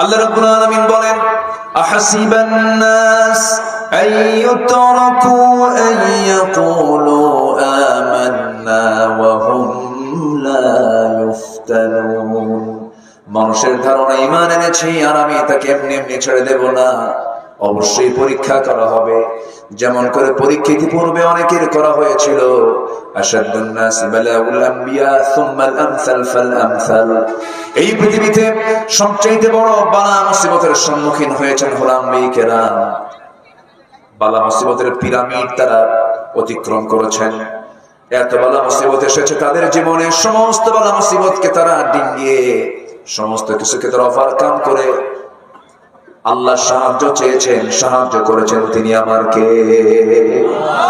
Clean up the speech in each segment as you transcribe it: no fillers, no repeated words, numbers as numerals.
আল্লাহ রাব্বুল আলামিন বলেন, আহাসিবান নাস আইয়ুতরাকু আইয়াকুলু আমান্না ওয়া হুম লা ইফতানুন। মানুষের ধারণা ঈমান এনেছি আর আমি তাকে এমনি এমনি ছেড়ে দেব না, অবশ্যই পরীক্ষা করা হবে। যেমন করে পরীক্ষা ইতিপূর্বে অনেকের করা হয়েছিল। আশাদ্দুন নাস বালাউল আম্বিয়া সুম্মাল আমসাল ফাল আমসাল। এই পৃথিবীতে সবচেয়ে বড় বালা মুসিবতের সম্মুখীন হয়েছেন হলো আম্বিয়া কেরাম। বালা মুসিবতের পিরামিড তারা অতিক্রম করেছেন। এত বালা মুসিবত এসেছে তাদের জীবনে, সমস্ত বালা মুসিবতকে তারা ডিঙ্গিয়ে সমস্ত কিছুকে তারা ওভারকাম করে আল্লাহ সাহায্য চেয়েছেন, সাহায্য করেছেন তিনি আমাকে।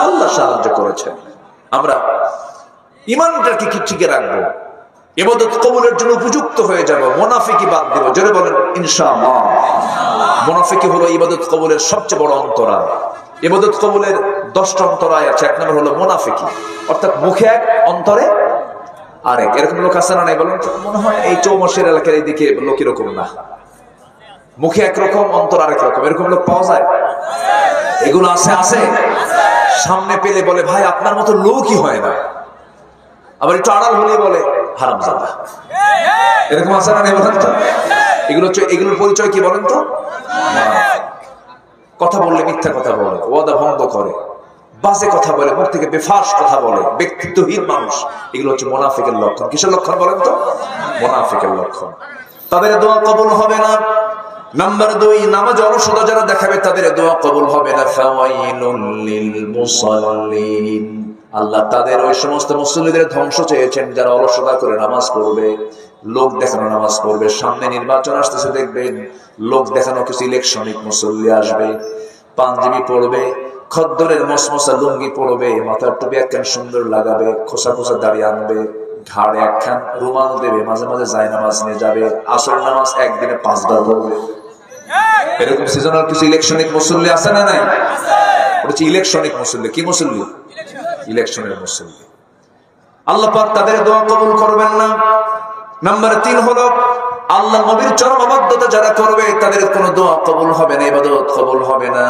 আল্লাহ সাহায্য করেছেন। আমরা ঈমানটাকে কি ঠিক রাখবো, ইবাদত কবুলের জন্য উপযুক্ত হয়ে যাব, মুনাফিকি বাদ দেব। জোরে বলেন ইনশাআল্লাহ। মুনাফিকি হলো ইবাদত কবুলের সবচেয়ে বড় অন্তরায়। ইবাদত কবুলের 10টা অন্তরায় আছে। এক নম্বর হলো মুনাফিকি, অর্থাৎ মুখে এক অন্তরে আরেক। এরকম লোক আছে না নাই বলেন তো? মনে হয় এই চৌমাসের এলাকার এইদিকে লোক এরকম না, মুখে একরকম অন্তর আরেক রকম, এরকম লোক পাওয়া যায়? এগুলো আছে আছে। সামনে পেলে বলে ভাই আপনার মতো লোকই হয় না, আবার একটু আড়াল হলে বলে হারামজাদা। এরকম আছে না বলেন তো? এগুলোর পরিচয় কি বলেন তো? কথা বললে মিথ্যা কথা বলে, ওয়াদা ভঙ্গ করে, বাজে কথা বলে, মুখ থেকে বেফাস কথা বলে, ব্যক্তিত্বহীন মানুষ। এগুলো হচ্ছে মুনাফিকের লক্ষণ। কিসের লক্ষণ বলেন তো? মুনাফিকের লক্ষণ। তাদের দোয়া কবুল হবে না। নাম্বার 2, নামাজ অলসতা যারা দেখাবে তাদের দোয়া কবুল হবে না। ফাওয়াইলুল লিল মুসাল্লিন। আল্লাহ তাদের ওই সমস্ত মুসল্লিদের ধ্বংস চেয়েছেন যারা অলসতা করে নামাজ পড়বে, লোক দেখানো নামাজ পড়বে। সামনে নির্বাচন আসতেছে, দেখবেন লোক দেখানো কিছু ইলেকশনিক মুসল্লি আসবে, পাঞ্জাবি পড়বে, খদ্দরের মসমসা লুঙ্গি পড়বে, মাথার টুপি একখান সুন্দর লাগাবে, খোসা খোসা দাড়ি আনবে, ঘাড়ে একখান রুমাল দেবে, মাঝে মাঝে জায়নামাজ নিয়ে যাবে, আসর নামাজ একদিনে 5 বার পড়বে। এরকম সিজনাল কিছু ইলেকশনিক মুসল্লি আছে না নাই? বলছি ইলেকশনিক মুসল্লি। কি মুসল্লি? ইলেকশনের মুসল্লি। আল্লাহ পাক তাদের দোয়া কবুল করবেন না। নাম্বার 3 হলো আল্লাহ নবীর চরম অবাধ্যতা যারা করবে তাদের কোনো দোয়া কবুল হবে না, ইবাদত কবুল হবে না।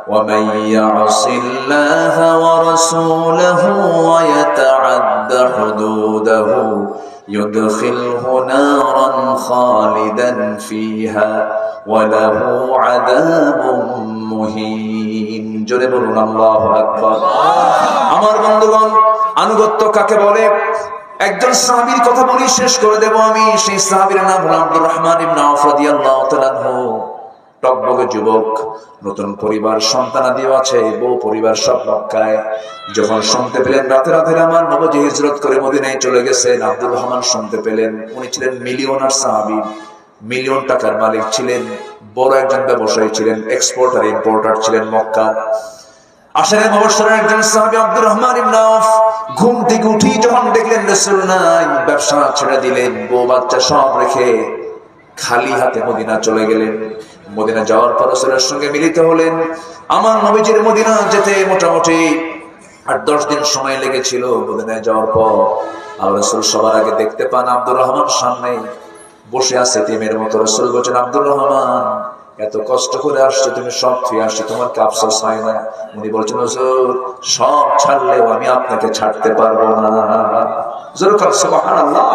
ওয়া মাইয়াসিল্লাহা ওয়া রাসূলাহু ওয়া ইয়াতাআদ্দা হুদুদাহু ইউদখিলহু নারান খালিদান ফিহা ওয়া লাহু আযাবুম মুহিন। জোরে বলুন আল্লাহু আকবার। আমার বন্ধুগণ, আনুগত্য কাকে বলে? একজন সাহাবীর কথা বলি, শেষ করে দেব আমি। সেই সাহাবীর নাম হলো আব্দুর রহমান ইবনে আওফ রাদিয়াল্লাহু তাআলা আনহু। টকবগে যুবক, নতুন পরিবার, সন্তানাদিও আছে, বউ পরিবার সব মক্কায়। যখন শুনতে পেলেন রাতে রাতে আমার নবী হিজরত করে মদিনায় চলে গেছেন, আব্দুর রহমান শুনতে পেলেন। উনি ছিলেন মিলিয়নার সাহাবী, মিলিয়ন টাকার মালিক ছিলেন, বড় একজন ব্যবসায়ী ছিলেন, এক্সপোর্টার ইম্পোর্টার ছিলেন মক্কা। আশারে মুবাশশিরের একজন সাহাবী আব্দুর রহমান ইবনে আওফ ঘুম থেকে উঠি যখন দেখলেন রাসূল নাই, ব্যবসা ছেড়ে দিলেন, বউ বাচ্চা সব রেখে খালি হাতে মদিনা চলে গেলেন। মদিনা যাওয়ার পর রাসূলের সঙ্গে মিলিত হলেন। আমার নবীজির মদিনা যেতে মোটামুটি 8-10 দিন সময় লেগেছিল। মদিনায় যাওয়ার পর আল্লাহ রাসূল সবার আগে দেখতে পান আব্দুর রহমান সামনে বসে আছে টিমের মতো। রাসূল বলেন, আব্দুর রহমান, এত কষ্ট করে আসছো তুমি, সব ফিরে আসছো, তোমার কি আফসোস হয় না? উনি বলছেন, হুজুর সব ছাড়লেও আমি আপনাকে ছাড়তে পারবো না। সুবহানাল্লাহ।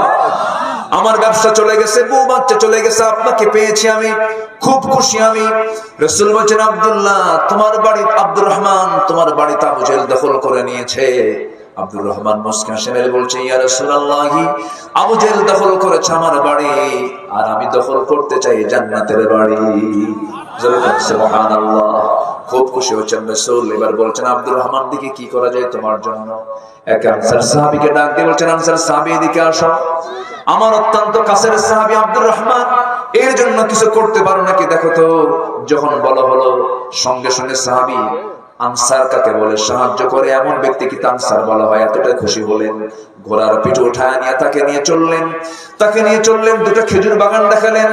আমার ব্যবসা চলে গেছে, বউ বাচ্চা চলে গেছে, আপনাকে পেয়েছি আমি, খুব খুশি আমি। রাসূল বলেন, আব্দুল্লাহ তোমার বাড়ি, আব্দুর রহমান তোমার বাড়িতে আবু জেহেল দখল করে নিয়েছে। আব্দুর রহমান মুসকান হেসে বলছে, ইয়া রাসূলুল্লাহ, আবু জেহেল দখল করেছে আমার বাড়ি, আর আমি দখল করতে চাই জান্নাতের বাড়ি। সুবহানাল্লাহ। খুব খুশি হচ্ছেন রাসূল। এবার বলছেন, আব্দুর রহমান দিকে কি করা যায় তোমার জন্য? এক আনসার সাহাবীকে ডাক দিয়ে বলছেন, আনসার সাহাবী এদিকে আসো, আমার অত্যন্ত কাছের সাহাবী আব্দুর রহমান, এর জন্য কিছু করতে পারো নাকি দেখো তো। যখন বলা হলো, সঙ্গে সঙ্গে সাহাবী, আনসার কাকে বলে? সাহায্য করে এমন ব্যক্তিকে আনসার বলা হয়। এতটা খুশি হলেন, ঘোড়ার পিঠে উঠায় নিয়ে তাকে নিয়ে চললেন। দুটো খেজুর বাগান দেখালেন,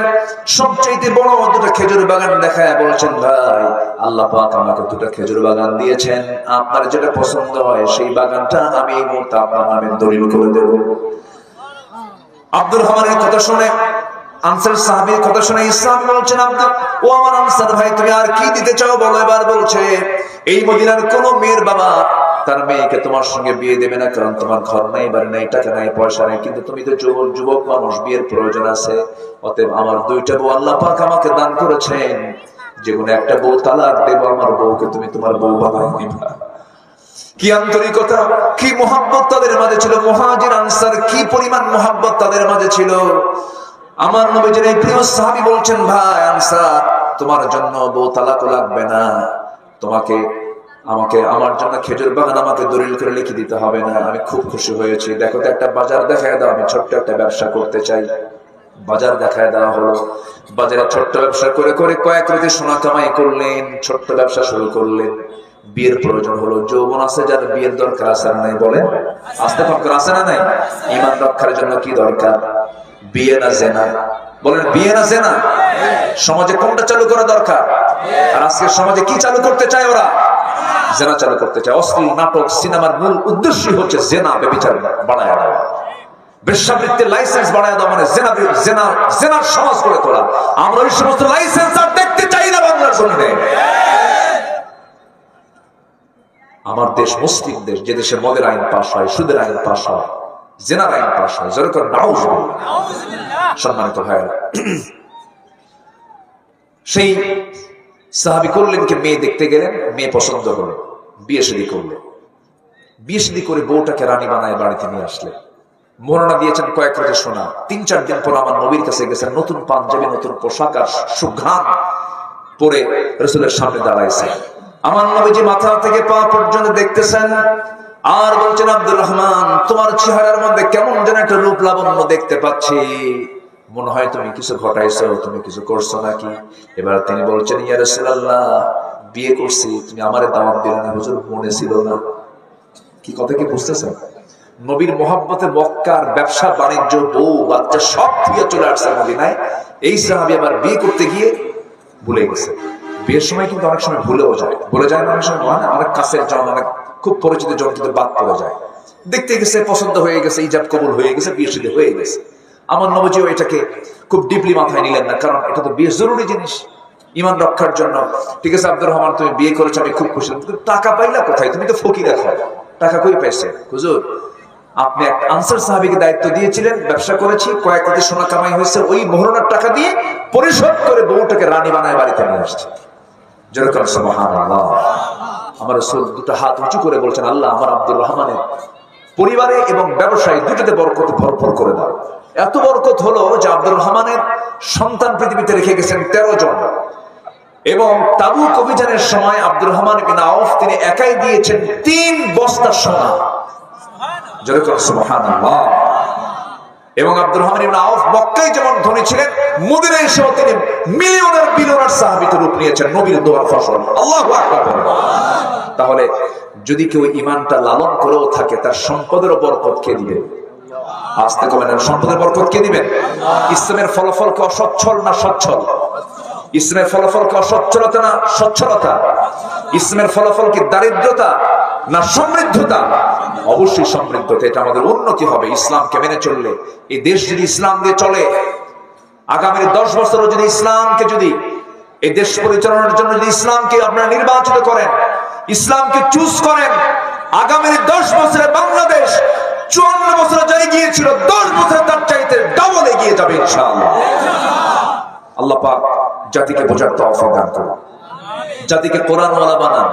সবচেয়ে বড় দুটো খেজুর বাগান দেখায় বলছেন, ভাই আল্লাহ পাক আমাকে দুটো খেজুর বাগান দিয়েছেন, আপনার যেটা পছন্দ হয় সেই বাগানটা আমি এই মুহূর্তে আপনার নামে দলিল করে দেব। আব্দুর রহমানের কথা শুনে আনসার সাহাবীর কথা শুনে ইসলাম বলছেন, ও আমার আনসার ভাই, তুমি আর কি দিতে চাও বলো। এবার বলছে, এই মদিনার কোন মেয়ের বাবা তার মেয়েকে তোমার সঙ্গে বিয়ে দেবে না, কারণ তোমার ঘর নাই, বাড়ি নাই, টাকা নাই, পয়সা নাই, কিন্তু তুমি তো যুবক মানুষ, বিয়ের প্রয়োজন আছে। অতএব আমার দুইটা বউ আল্লাহ পাক আমাকে দান করেছেন, যে কোনো একটা বউ তালাক দেবো, আমার বউকে তুমি তোমার বউ বানাই নিবা। কি আন্তরিকতা, কি মোহাব্বত তাদের মাঝে ছিল। মুহাজির আনসার কি পরিমাণ মোহাব্বত তাদের মাঝে ছিল। আমার নবীজির এই প্রিয় সাহাবী বলছেন, ভাই আনসার, তোমার জন্য বউ তালাক লাগবে না, আমাকে আমার জন্য খেজুর বাগান আমাকে দলিল করে লিখে দিতে হবে না। আমি খুব খুশি হয়েছি। দেখো তো একটা বাজার দেখায় দাও, আমি ছোট্ট একটা ব্যবসা করতে চাই। বাজার দেখায় দেওয়া হলো। বাজারে ছোট্ট ব্যবসা করে করে কয়েক রাতে সোনা কামাই করলেন, ছোট্ট ব্যবসা শুরু করলেন। বিয়ের প্রয়োজন হলো। যৌবন আছে যার, বিয়ের দরকার আছে না নাই বলেন? আস্তে দরকার আছে না নাই? ঈমান রক্ষার জন্য কি দরকার? বিয়ে না জেনা? বলেন, বিয়ে না জেনা? সমাজে কোনটা চালু করা দরকার? আর আজকে সমাজে কি চালু করতে চায় ওরা? জেনা চালু করতে চায়। অশ্লীল নাটক, সিনেমার মূল উদ্দেশ্যই হচ্ছে জেনা, ব্যভিচার বাড়ায় দেওয়া, বেশ্যাবৃত্তির লাইসেন্স বাড়ায় দেওয়া, মানে জেনার সমাজ করে তোলা। আমরা ওই সমস্ত লাইসেন্স আর দেখতে চাই না বাংলার জমিনে। আমার দেশ মুসলিম দেশ, যে দেশে মদের আইন পাশ হয়, সুদের আইন পাশ হয়, জেনার আইন পাশ হয়। যেরকম নাউজুবিল্লাহ। সম্মানিত ভাইরা, সেই সাহাবী করলেন কি, মেয়ে দেখতে গেলেন, মেয়ে পছন্দ হলো, বিয়ে শাদী করলেন। বিয়ে শাদী করে বউটাকে রানী বানায় বাড়িতে নিয়ে আসলেন। বর্ণনা দিয়েছেন কয়েক রাতে শোনা। 3-4 দিন পর আমার নবীর কাছে গেছেন, নতুন পাঞ্জাবি, নতুন পোশাক আর সুঘ্রাণ পরে রাসূলের সামনে দাঁড়াইছে। আমার নবীজি মাথা থেকে পা পর্যন্ত দেখতেছেন আর বলছেন, আব্দুর রহমান, তোমার চেহারার মধ্যে কেমন যেন একটা রূপ লাবণ্য দেখতে পাচ্ছি, মনে হয় তুমি কিছু ঘটাইছো, তুমি কিছু করছো নাকি? এবার তিনি বলছেন, ইয়া রাসূলুল্লাহ, বিয়ে করছি, তুমি আমারে দাওয়াত দিলে না, হুজুর মনে ছিল না। কি কথা কি বুঝতেছেন? নবীর মোহাব্বতে মক্কার ব্যবসা বাণিজ্য, বউ বাচ্চা সব দিয়ে চলে আসছে মদিনায়। এই সাহাবী আবার বিয়ে করতে গিয়ে ভুলে গেছে। বিয়ের সময় কিন্তু অনেক সময় ভুলেও যায়, বলে যায় না, অনেক সময় অনেক কাছের জন, অনেক খুব পরিচিত জন কিন্তু বাদ পড়ে যায়। দেখতে গেছে, পছন্দ হয়ে গেছে, ইজাব কবুল হয়ে গেছে, বিয়ে শাদী হয়ে গেছে। আমার নবীজিও এটাকে খুব ডিপলি মাথায় নিলেন না, কারণ এটা তো বিয়ে জরুরি জিনিস ঈমান রক্ষার জন্য। ঠিক আছে আব্দুর রহমান, তুমি বিয়ে করেছো, আমি খুব খুশি। টাকা পাইলা কোথায়? তুমি তো ফকির, এখন টাকা কই পাইছে? হুজুর, আপনি এক আনসার সাহাবীকে দায়িত্ব দিয়েছিলেন, ব্যবসা করেছি, কয়েক কোটি সোনা কামাই হয়েছে, ওই মোহরানার টাকা দিয়ে পরিশোধ করে বউটাকে রানী বানায় বাড়িতে নিয়ে আসছে। যেরকম সুবহানাল্লাহ। আমার রাসূল দুটো হাত উঁচু করে বলছেন, আল্লাহ আমার আব্দুর রহমানের পরিবারে এবং ব্যবসায় দুটোতে বরকত ভরপুর করে দাও। এত বরকত হলো যে আব্দুর রহমানের সন্তান পৃথিবীতে রেখে গেছেন 13 জন। এবং তাবুক অভিযানের সময় আব্দুর রহমান ইবনে আউফ তিনি একাই দিয়েছেন 3 বস্তা সোনা। যেরকম সুবহানাল্লাহ। এবং আব্দুর রহমান ইবনে আউফ মক্কায় যেমন ধনী ছিলেন, মদিনায় এসেও তিনি বিলিয়নার সাহাবীতে রূপ নিয়েছেন, নবীর দোয়ার ফসল। আল্লাহু আকবার। তাহলে যদি কেউ ঈমানটা লালন করেও থাকে, তার সম্পদের বরকত কে দিবে? আস্তে কমেন, সম্পদের বরকত কে দিবেন? ইসলামের ফলাফল কি অসচ্ছল না সচ্ছল? ইসলামের ফলাফল কি অসচ্ছলতা না সচ্ছলতা? ইসলামের ফলাফল কি দারিদ্রতা না সমৃদ্ধতা? অবশ্যই সমৃদ্ধতা। এটা আমাদের উন্নতি হবে ইসলামকে মেনে চললে। এই দেশ যদি ইসলাম দিয়ে চলে, আগামী 10 বছরও যদি ইসলামকে, যদি এই দেশ পরিচালনার জন্য যদি ইসলামকে আপনারা নির্বাচিত করেন, ইসলামকে চুজ করেন, আগামী 10 বছরে বাংলাদেশ 54 বছরে যাই গিয়েছিল, 10 বছরে তার চাইতে ডাবল এগিয়ে যাবে ইনশাআল্লাহ। আল্লাহ পাক জাতিকে বোঝার তৌফিক দান করুন, জাতিকে কোরআনওয়ালা বানান,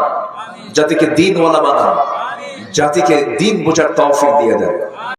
জাতিকে দ্বীনওয়ালা বানান, জাতিকে দ্বীন বোঝার তৌফিক দিয়ে দেন।